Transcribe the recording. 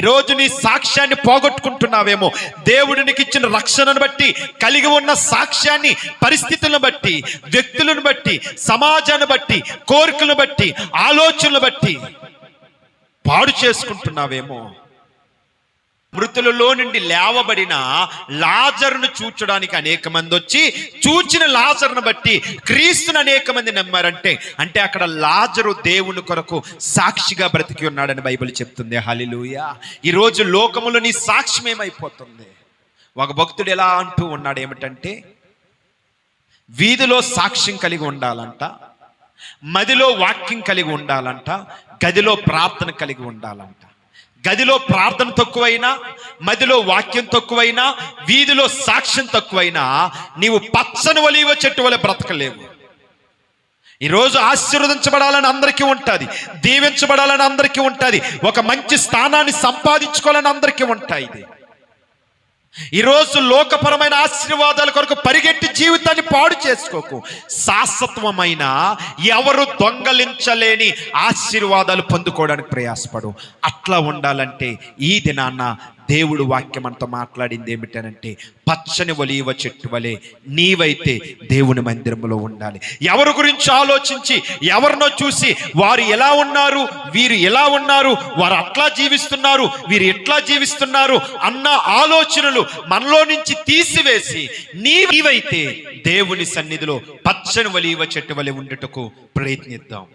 ఈరోజు నీ సాక్ష్యాన్ని పోగొట్టుకుంటున్నావేమో. దేవుడు నీకు ఇచ్చిన రక్షణను బట్టి, కలిగి ఉన్న సాక్ష్యాన్ని పరిస్థితులను బట్టి, వ్యక్తులను బట్టి, సమాజాన్ని బట్టి, కోరికలను బట్టి, ఆలోచనలు బట్టి పాడు చేసుకుంటున్నావేమో. మృతులలో నుండి లేవబడిన లాజరును చూచడానికి అనేక మంది వచ్చి, చూచిన లాజరును బట్టి క్రీస్తుని అనేక మంది నమ్మారంటే, అంటే అక్కడ లాజరు దేవుని కొరకు సాక్షిగా బ్రతికి ఉన్నాడని బైబిల్ చెప్తుంది. హల్లెలూయా. ఈరోజు లోకములో నీ సాక్ష్యం ఏమైపోతుంది? ఒక భక్తుడు ఎలా అంటూ ఉన్నాడు ఏమిటంటే, వీధిలో సాక్ష్యం కలిగి ఉండాలంట, మదిలో వాక్యం కలిగి ఉండాలంట, గదిలో ప్రార్థన కలిగి ఉండాలంట. గదిలో ప్రార్థన తక్కువైనా, మదిలో వాక్యం తక్కువైనా, వీధిలో సాక్ష్యం తక్కువైనా నీవు పచ్చని ఒలీవ చెట్టు వలె బ్రతకలేవు. ఈరోజు ఆశీర్వదించబడాలని అందరికీ ఉంటుంది, దీవించబడాలని అందరికీ ఉంటుంది, ఒక మంచి స్థానాన్ని సంపాదించుకోవాలని అందరికీ ఉంటాయి. ఈరోజు లోకపరమైన ఆశీర్వాదాల కొరకు పరిగెట్టి జీవితాన్ని పాడు చేసుకోకు. శాశ్వతమైన, ఎవరు దొంగలించలేని ఆశీర్వాదాలు పొందుకోవడానికి ప్రయాసపడు. అట్లా ఉండాలంటే ఈ దినాన్న దేవుడు వాక్యం అంతా మాట్లాడింది ఏమిటనంటే, పచ్చని ఒలీవ చెట్టు వలె నీవైతే దేవుని మందిరంలో ఉండాలి. ఎవరి గురించి ఆలోచించి, ఎవరినో చూసి వారు ఎలా ఉన్నారు, వీరు ఎలా ఉన్నారు, వారు అట్లా జీవిస్తున్నారు, వీరు ఎట్లా జీవిస్తున్నారు అన్న ఆలోచనలు మనలో నుంచి తీసివేసి, నీవైతే దేవుని సన్నిధిలో పచ్చని ఒలీవ చెట్టు వలె ఉండుటకు ప్రయత్నిద్దాం.